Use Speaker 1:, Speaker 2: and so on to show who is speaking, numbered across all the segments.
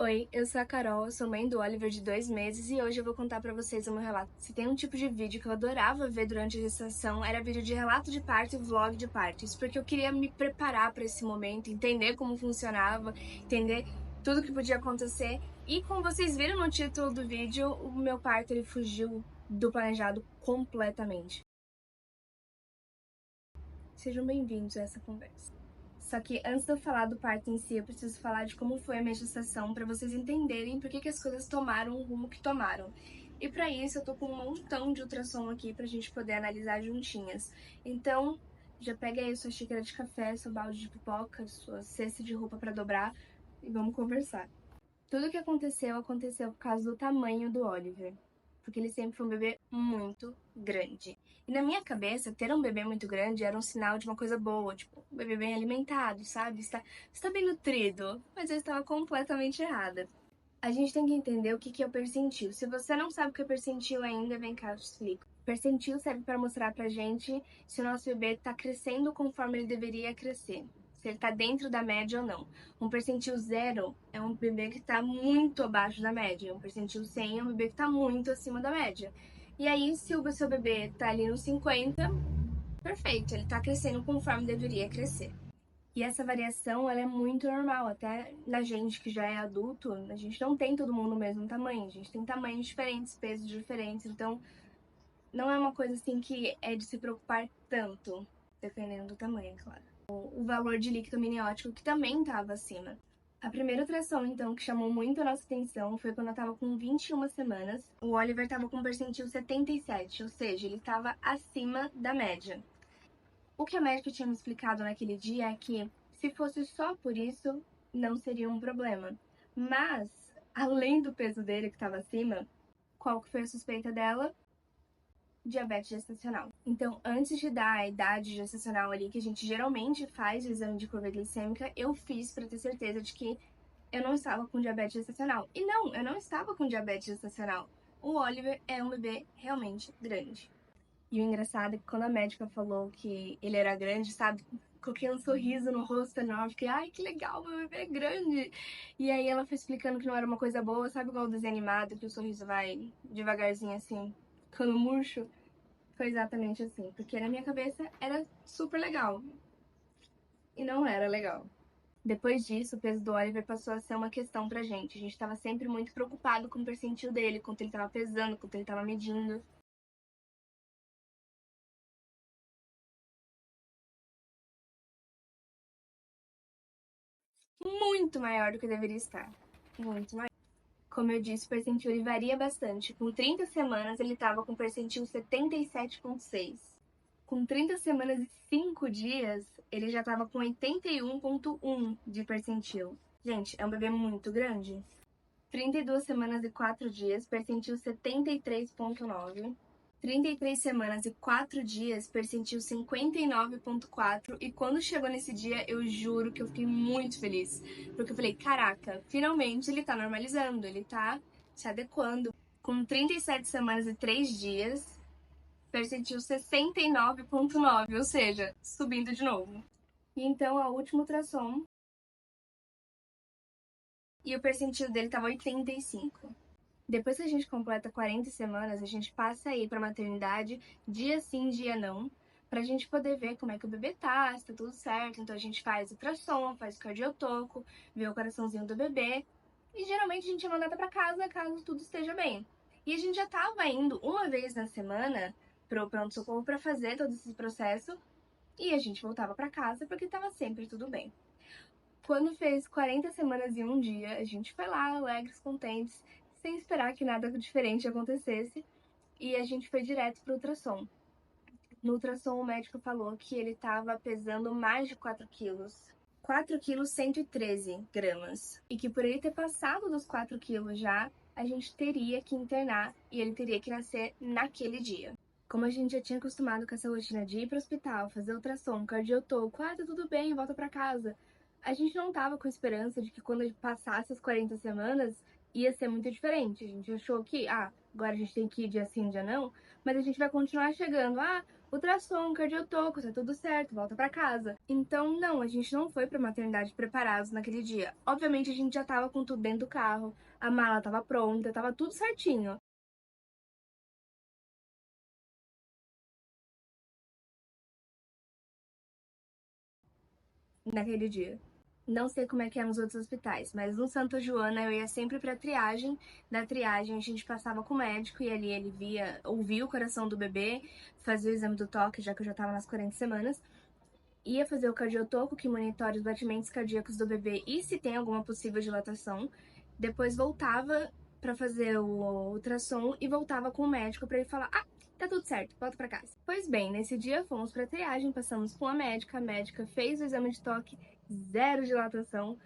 Speaker 1: Oi, eu sou a Carol, eu sou mãe do Oliver de 2 meses e hoje eu vou contar pra vocês o meu relato. Se tem um tipo de vídeo que eu adorava ver durante a gestação, era vídeo de relato de parto e vlog de parto. Isso porque eu queria me preparar pra esse momento, entender como funcionava, entender tudo que podia acontecer. E como vocês viram no título do vídeo, o meu parto ele fugiu do planejado completamente. Sejam bem-vindos a essa conversa. Só que antes de eu falar do parto em si, eu preciso falar de como foi a minha gestação para vocês entenderem por que as coisas tomaram o rumo que tomaram. E para isso eu tô com um montão de ultrassom aqui pra gente poder analisar juntinhas. Então, já pega aí sua xícara de café, seu balde de pipoca, sua cesta de roupa para dobrar e vamos conversar. Tudo o que aconteceu por causa do tamanho do Oliver, porque ele sempre foi um bebê muito grande. E na minha cabeça, ter um bebê muito grande era um sinal de uma coisa boa, tipo, um bebê bem alimentado, sabe? Está bem nutrido. Mas eu estava completamente errada. A gente tem que entender o que é o percentil. Se você não sabe o que é percentil ainda, vem cá, eu te explico. Percentil serve para mostrar pra gente se o nosso bebê está crescendo conforme ele deveria crescer. Se ele está dentro da média ou não. Um percentil 0 é um bebê que está muito abaixo da média. Um percentil 100 é um bebê que está muito acima da média. E aí, se o seu bebê está ali no 50, perfeito, ele está crescendo conforme deveria crescer. E essa variação, ela é muito normal, até na gente que já é adulto, a gente não tem todo mundo o mesmo tamanho, a gente tem tamanhos diferentes, pesos diferentes, então não é uma coisa assim que é de se preocupar tanto, dependendo do tamanho, claro. O valor de líquido amniótico que também estava acima. A primeira ultrassom, então, que chamou muito a nossa atenção foi quando eu tava com 21 semanas. O Oliver tava com percentil 77, ou seja, ele estava acima da média. O que a médica tinha me explicado naquele dia é que, se fosse só por isso, não seria um problema. Mas, além do peso dele que estava acima, qual que foi a suspeita dela? Diabetes gestacional. Então, antes de dar a idade gestacional ali, que a gente geralmente faz o exame de curva glicêmica, eu fiz para ter certeza de que eu não estava com diabetes gestacional. E não, eu não estava com diabetes gestacional. O Oliver é um bebê realmente grande. E o engraçado é que quando a médica falou que ele era grande, sabe? Coloquei um sorriso no rosto enorme, fiquei, ai, que legal, meu bebê é grande. E aí ela foi explicando que não era uma coisa boa, sabe igual o desenho animado, que o sorriso vai devagarzinho assim, ficando murcho? Foi exatamente assim, porque na minha cabeça era super legal. E não era legal. Depois disso, o peso do Oliver passou a ser uma questão pra gente. A gente tava sempre muito preocupado com o percentil dele, quanto ele tava pesando, quanto ele tava medindo. Muito maior do que deveria estar. Muito maior. Como eu disse, o percentil ele varia bastante. Com 30 semanas, ele estava com percentil 77,6. Com 30 semanas e 5 dias, ele já estava com 81,1 de percentil. Gente, é um bebê muito grande. 32 semanas e 4 dias, percentil 73,9. 33 semanas e 4 dias, percentil 59,4. E quando chegou nesse dia, eu juro que eu fiquei muito feliz. Porque eu falei, caraca, finalmente ele tá normalizando, ele tá se adequando. Com 37 semanas e 3 dias, percentil 69,9, ou seja, subindo de novo. E então a última ultrassom, e o percentil dele tava 85. Depois que a gente completa 40 semanas, a gente passa aí pra maternidade, dia sim, dia não, pra gente poder ver como é que o bebê tá, se tá tudo certo. Então a gente faz ultrassom, faz cardiotoco, vê o coraçãozinho do bebê. E geralmente a gente é mandada pra casa caso tudo esteja bem. E a gente já tava indo uma vez na semana pro pronto-socorro pra fazer todo esse processo. E a gente voltava pra casa porque tava sempre tudo bem. Quando fez 40 semanas e um dia, a gente foi lá, alegres, contentes, sem esperar que nada diferente acontecesse, e a gente foi direto pro ultrassom. No ultrassom, o médico falou que ele estava pesando mais de 4 quilos. 4 quilos 113 gramas. E que por ele ter passado dos 4 quilos já, a gente teria que internar e ele teria que nascer naquele dia. Como a gente já tinha acostumado com essa rotina de ir pro hospital, fazer ultrassom, cardiotoco, tá tudo bem, volta pra casa. A gente não tava com esperança de que quando ele passasse as 40 semanas ia ser muito diferente. A gente achou que, agora a gente tem que ir dia sim, dia não, mas a gente vai continuar chegando. ultrassom, cardiotoco, tá tudo certo, volta pra casa. Então, não, a gente não foi pra maternidade preparados naquele dia. Obviamente, a gente já tava com tudo dentro do carro, a mala tava pronta, tava tudo certinho naquele dia. Não sei como é que é nos outros hospitais, mas no Santa Joana eu ia sempre pra triagem. Da triagem a gente passava com o médico e ali ele ouvia o coração do bebê, fazia o exame do toque, já que eu já tava nas 40 semanas. Ia fazer o cardiotoco, que monitora os batimentos cardíacos do bebê e se tem alguma possível dilatação. Depois voltava para fazer o ultrassom e voltava com o médico para ele falar: "Ah, tá tudo certo, volta para casa". Pois bem, nesse dia fomos para triagem, passamos com a médica fez o exame de toque, zero dilatação.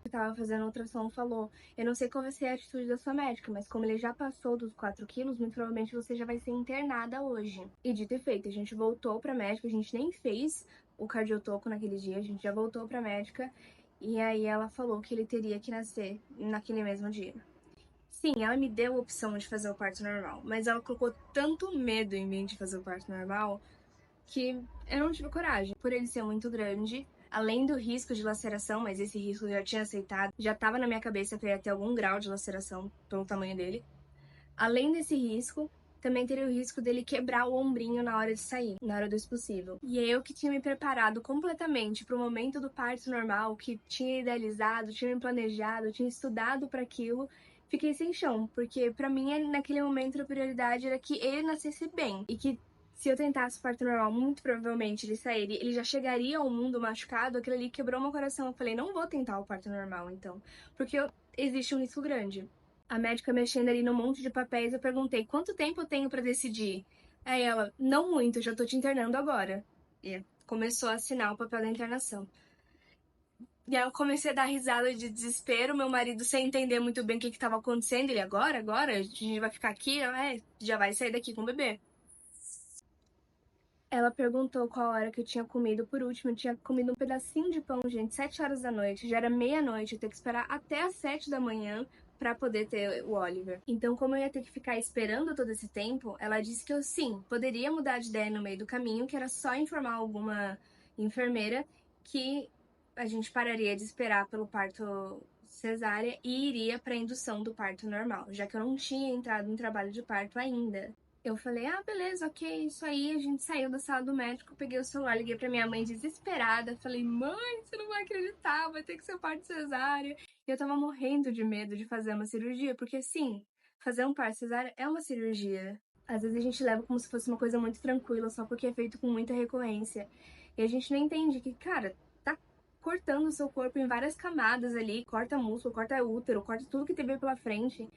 Speaker 1: Que tava fazendo ultrassom falou: "Eu não sei qual vai ser a atitude da sua médica, mas como ele já passou dos 4 quilos, muito provavelmente você já vai ser internada hoje". E dito e feito, a gente voltou pra médica, a gente nem fez o cardiotoco naquele dia, a gente já voltou pra médica e aí ela falou que ele teria que nascer naquele mesmo dia. Sim, ela me deu a opção de fazer o parto normal, mas ela colocou tanto medo em mim de fazer o parto normal que eu não tive coragem. Por ele ser muito grande, além do risco de laceração, mas esse risco eu já tinha aceitado, já estava na minha cabeça que eu ia ter algum grau de laceração pelo tamanho dele. Além desse risco, também teria o risco dele quebrar o ombrinho na hora de sair, na hora do expulsivo. E eu que tinha me preparado completamente para o momento do parto normal, que tinha idealizado, tinha me planejado, tinha estudado para aquilo, fiquei sem chão, porque para mim naquele momento a prioridade era que ele nascesse bem e que se eu tentasse o parto normal, muito provavelmente ele sairia, ele já chegaria ao mundo machucado, aquilo ali quebrou meu coração. Eu falei, não vou tentar o parto normal então, porque existe um risco grande. A médica mexendo ali num monte de papéis, eu perguntei quanto tempo eu tenho pra decidir. Aí ela, não muito, já tô te internando agora. E começou a assinar o papel da internação. E aí eu comecei a dar risada de desespero, meu marido sem entender muito bem o que estava acontecendo. Ele, agora? A gente vai ficar aqui? Já vai sair daqui com o bebê. Ela perguntou qual hora que eu tinha comido por último. Eu tinha comido um pedacinho de pão, gente, 7 horas da noite. Já era meia-noite, eu ter que esperar até as 7 da manhã para poder ter o Oliver. Então, como eu ia ter que ficar esperando todo esse tempo, ela disse que eu sim, poderia mudar de ideia no meio do caminho, que era só informar alguma enfermeira que a gente pararia de esperar pelo parto cesárea e iria para a indução do parto normal, já que eu não tinha entrado em trabalho de parto ainda. Eu falei, ah, beleza, ok, isso aí. A gente saiu da sala do médico, peguei o celular, liguei pra minha mãe desesperada. Falei, mãe, você não vai acreditar, vai ter que ser parto cesárea. E eu tava morrendo de medo de fazer uma cirurgia, porque sim, fazer um parto cesárea é uma cirurgia. Às vezes a gente leva como se fosse uma coisa muito tranquila, só porque é feito com muita recorrência. E a gente não entende que, cara, tá cortando o seu corpo em várias camadas ali, corta músculo, corta útero, corta tudo que teve pela frente.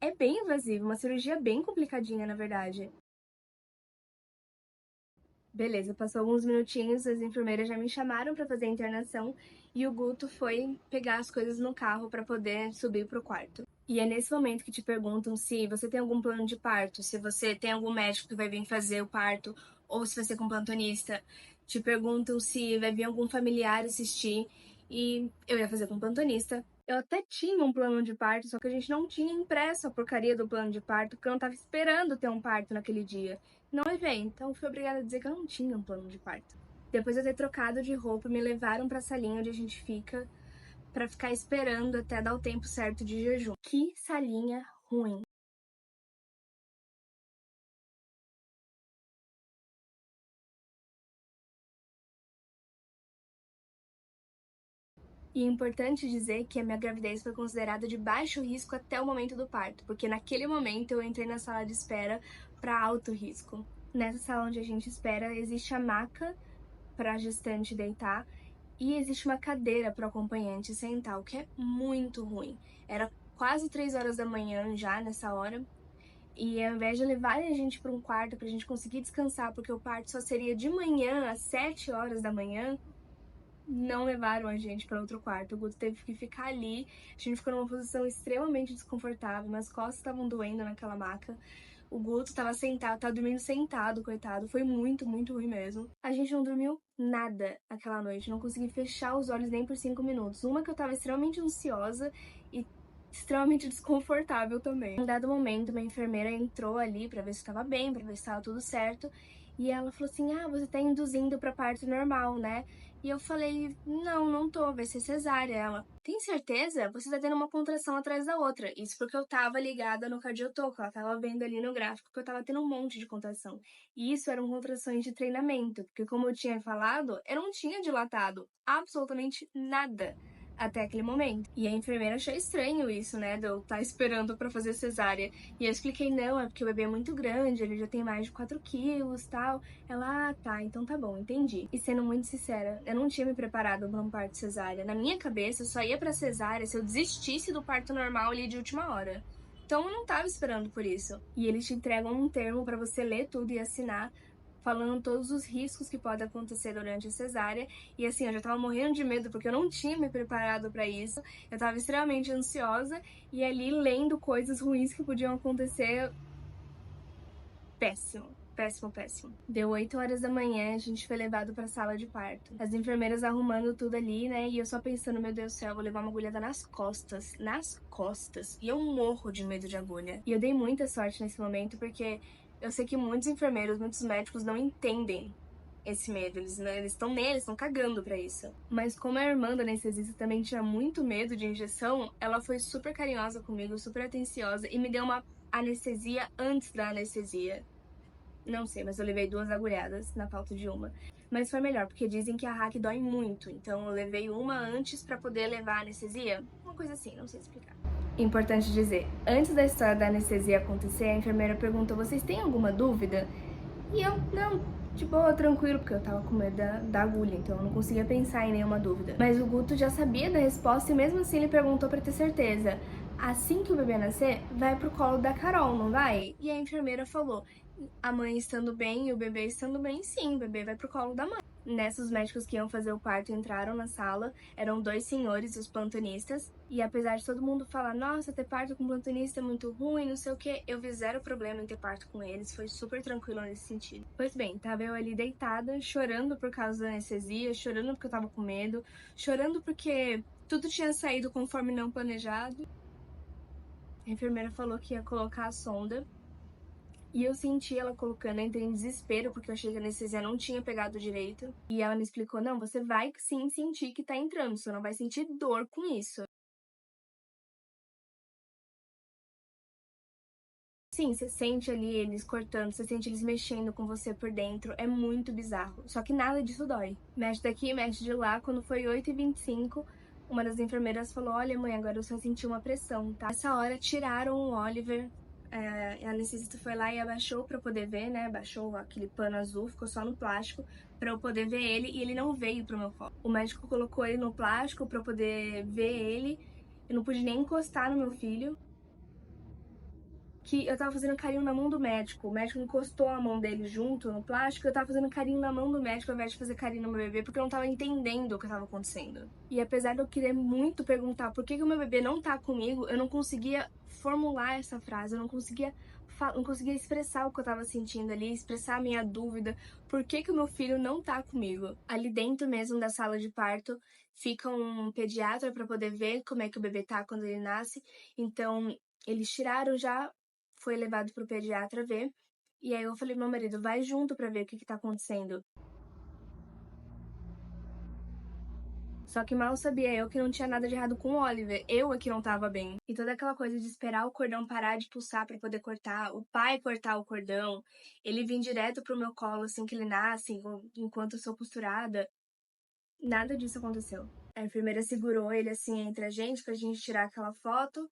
Speaker 1: É bem invasivo, uma cirurgia bem complicadinha, na verdade. Beleza, passou alguns minutinhos, as enfermeiras já me chamaram para fazer a internação e o Guto foi pegar as coisas no carro para poder subir pro quarto. E é nesse momento que te perguntam se você tem algum plano de parto, se você tem algum médico que vai vir fazer o parto ou se vai ser com plantonista. Te perguntam se vai vir algum familiar assistir e eu ia fazer com plantonista. Eu até tinha um plano de parto, só que a gente não tinha impresso a porcaria do plano de parto, porque eu não tava esperando ter um parto naquele dia. Não levei, então fui obrigada a dizer que eu não tinha um plano de parto. Depois de eu ter trocado de roupa, me levaram pra salinha onde a gente fica, pra ficar esperando até dar o tempo certo de jejum. Que salinha ruim. E é importante dizer que a minha gravidez foi considerada de baixo risco até o momento do parto, porque naquele momento eu entrei na sala de espera para alto risco. Nessa sala onde a gente espera, existe a maca para a gestante deitar e existe uma cadeira para o acompanhante sentar, o que é muito ruim. Era quase 3 horas da manhã já nessa hora. E ao invés de levarem a gente para um quarto para a gente conseguir descansar, porque o parto só seria de manhã às 7 horas da manhã, não levaram a gente para outro quarto. O Guto teve que ficar ali. A gente ficou numa posição extremamente desconfortável. Minhas costas estavam doendo naquela maca. O Guto tava dormindo sentado, coitado. Foi muito, muito ruim mesmo. A gente não dormiu nada aquela noite. Não consegui fechar os olhos nem por 5 minutos. Uma que eu tava extremamente ansiosa e extremamente desconfortável também. Em um dado momento, uma enfermeira entrou ali pra ver se eu tava bem, pra ver se tava tudo certo. E ela falou assim, você tá induzindo pra parto normal, né? E eu falei, não tô, vai ser cesárea. Ela, tem certeza? Você tá tendo uma contração atrás da outra. Isso porque eu tava ligada no cardiotoco, ela tava vendo ali no gráfico que eu tava tendo um monte de contração. E isso eram contrações de treinamento, porque como eu tinha falado, eu não tinha dilatado absolutamente nada até aquele momento. E a enfermeira achou estranho isso, né, de eu estar esperando pra fazer cesárea. E eu expliquei, não, é porque o bebê é muito grande, ele já tem mais de 4 quilos, tal. Ela, tá, então tá bom, entendi. E sendo muito sincera, eu não tinha me preparado pra um parto cesárea. Na minha cabeça, eu só ia pra cesárea se eu desistisse do parto normal ali de última hora. Então eu não tava esperando por isso. E eles te entregam um termo pra você ler tudo e assinar, falando todos os riscos que podem acontecer durante a cesárea. E assim, eu já tava morrendo de medo porque eu não tinha me preparado pra isso. Eu tava extremamente ansiosa e ali lendo coisas ruins que podiam acontecer. Péssimo. Péssimo, péssimo. Deu 8 horas da manhã, a gente foi levado pra sala de parto. As enfermeiras arrumando tudo ali, né? E eu só pensando, meu Deus do céu, eu vou levar uma agulhada nas costas. Nas costas. E eu morro de medo de agulha. E eu dei muita sorte nesse momento, porque eu sei que muitos enfermeiros, muitos médicos não entendem esse medo. Eles estão neles, estão cagando pra isso. Mas como a irmã da anestesista também tinha muito medo de injeção, ela foi super carinhosa comigo, super atenciosa e me deu uma anestesia antes da anestesia. Não sei, mas eu levei 2 agulhadas na falta de uma. Mas foi melhor, porque dizem que a hack dói muito. Então eu levei uma antes pra poder levar a anestesia. Uma coisa assim, não sei explicar. Importante dizer, antes da história da anestesia acontecer, a enfermeira perguntou, vocês têm alguma dúvida? E eu, não, de boa, tranquilo, porque eu tava com medo da agulha, então eu não conseguia pensar em nenhuma dúvida. Mas o Guto já sabia da resposta e mesmo assim ele perguntou pra ter certeza. Assim que o bebê nascer, vai pro colo da Carol, não vai? E a enfermeira falou, a mãe estando bem e o bebê estando bem, sim, o bebê vai pro colo da mãe. Nessa, os médicos que iam fazer o parto entraram na sala, eram 2 senhores, os plantonistas, e apesar de todo mundo falar, nossa, ter parto com plantonista é muito ruim, não sei o que, eu vi zero problema em ter parto com eles, foi super tranquilo nesse sentido. Pois bem, tava eu ali deitada, chorando por causa da anestesia, chorando porque eu tava com medo, chorando porque tudo tinha saído conforme não planejado. A enfermeira falou que ia colocar a sonda, e eu senti ela colocando, entrei em desespero, porque eu achei que a anestesia não tinha pegado direito. E ela me explicou, não, você vai sim sentir que tá entrando, você não vai sentir dor com isso. Sim, você sente ali eles cortando, você sente eles mexendo com você por dentro, é muito bizarro. Só que nada disso dói. Mexe daqui, mexe de lá, quando foi 8h25, uma das enfermeiras falou, olha mãe, agora eu só senti uma pressão, tá? Nessa hora tiraram o Oliver, a anestesista foi lá e abaixou pra eu poder ver, né? Abaixou aquele pano azul, ficou só no plástico pra eu poder ver ele e ele não veio pro meu colo. O médico colocou ele no plástico pra eu poder ver ele, eu não pude nem encostar no meu filho. Que eu tava fazendo carinho na mão do médico. O médico encostou a mão dele junto no plástico, eu tava fazendo carinho na mão do médico ao invés de fazer carinho no meu bebê, porque eu não tava entendendo o que tava acontecendo. E apesar de eu querer muito perguntar por que o meu bebê não tá comigo, eu não conseguia formular essa frase, eu não conseguia expressar o que eu tava sentindo ali, expressar a minha dúvida, por que o meu filho não tá comigo. Ali dentro mesmo da sala de parto, fica um pediatra pra poder ver como é que o bebê tá quando ele nasce, então eles tiraram já, foi levado pro pediatra ver. E aí eu falei pro meu marido, vai junto pra ver o que tá acontecendo. Só que mal sabia eu que não tinha nada de errado com o Oliver, eu é que não tava bem. E toda aquela coisa de esperar o cordão parar de pulsar pra poder cortar, o pai cortar o cordão, ele vir direto pro meu colo assim que ele nasce, enquanto eu sou costurada, nada disso aconteceu. A enfermeira segurou ele assim entre a gente pra gente tirar aquela foto.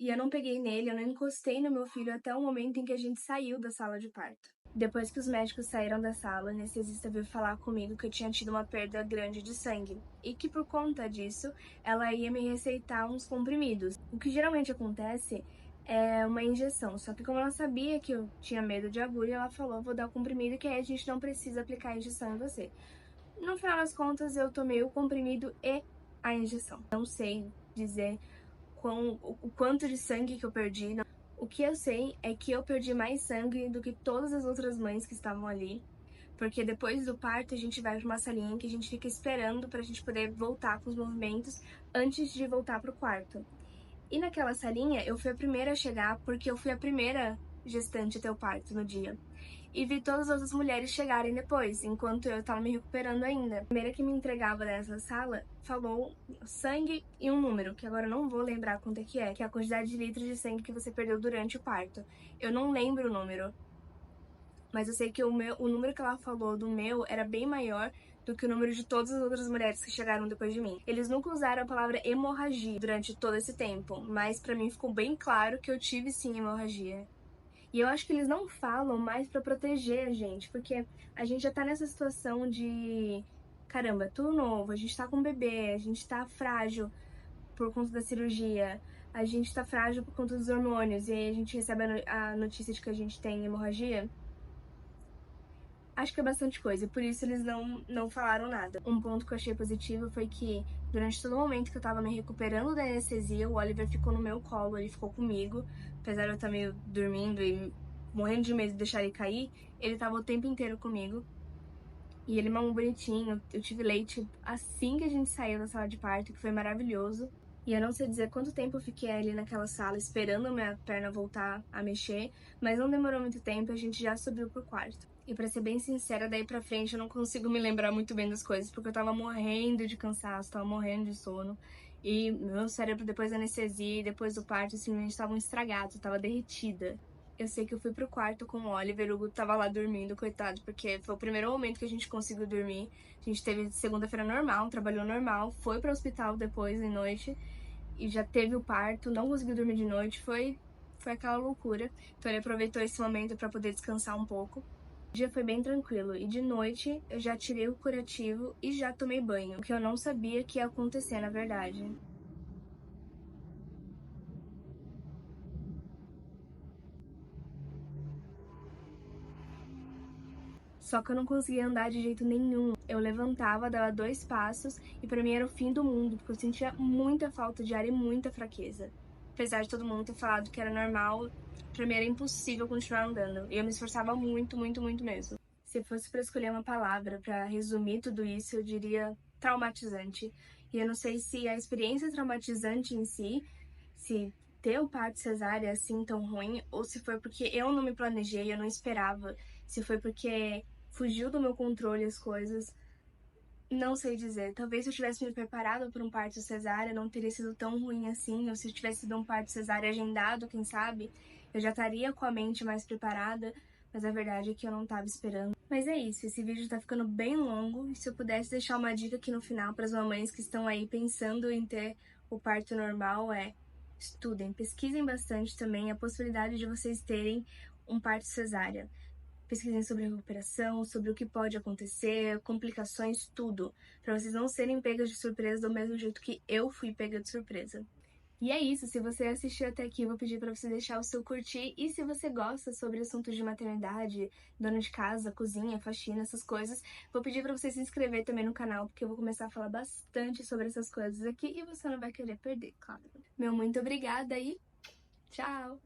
Speaker 1: E eu não peguei nele, eu não encostei no meu filho até o momento em que a gente saiu da sala de parto. Depois que os médicos saíram da sala, a anestesista veio falar comigo que eu tinha tido uma perda grande de sangue e que por conta disso ela ia me receitar uns comprimidos. O que geralmente acontece é uma injeção, só que como ela sabia que eu tinha medo de agulha, ela falou, vou dar o comprimido que aí a gente não precisa aplicar a injeção em você. No final das contas, eu tomei o comprimido e a injeção. Não sei dizer o quanto de sangue que eu perdi, que eu sei é que eu perdi mais sangue do que todas as outras mães que estavam ali, porque depois do parto a gente vai pra uma salinha que a gente fica esperando pra gente poder voltar com os movimentos antes de voltar pro quarto. E naquela salinha eu fui a primeira a chegar porque eu fui a primeira gestante a ter o parto no dia. E vi todas as outras mulheres chegarem depois, enquanto eu tava me recuperando ainda. A primeira que me entregava dessa sala falou sangue e um número, que agora eu não vou lembrar quanto é, que é a quantidade de litros de sangue que você perdeu durante o parto. Eu não lembro o número, mas eu sei que o número que ela falou do meu era bem maior do que o número de todas as outras mulheres que chegaram depois de mim. Eles nunca usaram a palavra hemorragia durante todo esse tempo, mas pra mim ficou bem claro que eu tive sim hemorragia. E eu acho que eles não falam mais pra proteger a gente, porque a gente já tá nessa situação de caramba, é tudo novo, a gente tá com um bebê, a gente tá frágil por conta da cirurgia, a gente tá frágil por conta dos hormônios, e aí a gente recebe a notícia de que a gente tem hemorragia. Acho que é bastante coisa, e por isso eles não falaram nada. Um ponto que eu achei positivo foi que, durante todo o momento que eu tava me recuperando da anestesia, o Oliver ficou no meu colo, ele ficou comigo. Apesar de eu estar meio dormindo e morrendo de medo de deixar ele cair, ele tava o tempo inteiro comigo. E ele mamou bonitinho, eu tive leite assim que a gente saiu da sala de parto, que foi maravilhoso. E eu não sei dizer quanto tempo eu fiquei ali naquela sala esperando a minha perna voltar a mexer, mas não demorou muito tempo e a gente já subiu pro quarto. E pra ser bem sincera, daí pra frente eu não consigo me lembrar muito bem das coisas, porque eu tava morrendo de cansaço, tava morrendo de sono. E meu cérebro, depois da anestesia e depois do parto, simplesmente estavam estragados, tava derretida. Eu sei que eu fui pro quarto com o Oliver, o Hugo tava lá dormindo, coitado, porque foi o primeiro momento que a gente conseguiu dormir. A gente teve segunda-feira normal, trabalhou normal, foi pro hospital depois, de noite, e já teve o parto, não conseguiu dormir de noite, foi aquela loucura. Então ele aproveitou esse momento pra poder descansar um pouco. O dia foi bem tranquilo, e de noite eu já tirei o curativo e já tomei banho, o que eu não sabia que ia acontecer, na verdade. Só que eu não conseguia andar de jeito nenhum. Eu levantava, dava 2 passos e pra mim era o fim do mundo, porque eu sentia muita falta de ar e muita fraqueza. Apesar de todo mundo ter falado que era normal, pra mim era impossível continuar andando. E eu me esforçava muito, muito, muito mesmo. Se fosse pra escolher uma palavra pra resumir tudo isso, eu diria traumatizante. E eu não sei se a experiência traumatizante em si, se ter o parto cesárea assim tão ruim, ou se foi porque eu não me planejei, eu não esperava, se foi porque fugiu do meu controle as coisas, não sei dizer. Talvez se eu tivesse me preparado para um parto cesárea, não teria sido tão ruim assim, ou se eu tivesse sido um parto cesárea agendado, quem sabe, eu já estaria com a mente mais preparada, mas a verdade é que eu não estava esperando. Mas é isso, esse vídeo tá ficando bem longo, e se eu pudesse deixar uma dica aqui no final para as mamães que estão aí pensando em ter o parto normal é: estudem, pesquisem bastante também a possibilidade de vocês terem um parto cesárea. Pesquisem sobre recuperação, sobre o que pode acontecer, complicações, tudo, para vocês não serem pegas de surpresa do mesmo jeito que eu fui pega de surpresa. E é isso, se você assistiu até aqui, eu vou pedir para você deixar o seu curtir, e se você gosta sobre assuntos de maternidade, dona de casa, cozinha, faxina, essas coisas, vou pedir para você se inscrever também no canal, porque eu vou começar a falar bastante sobre essas coisas aqui e você não vai querer perder, claro. Meu muito obrigada e tchau!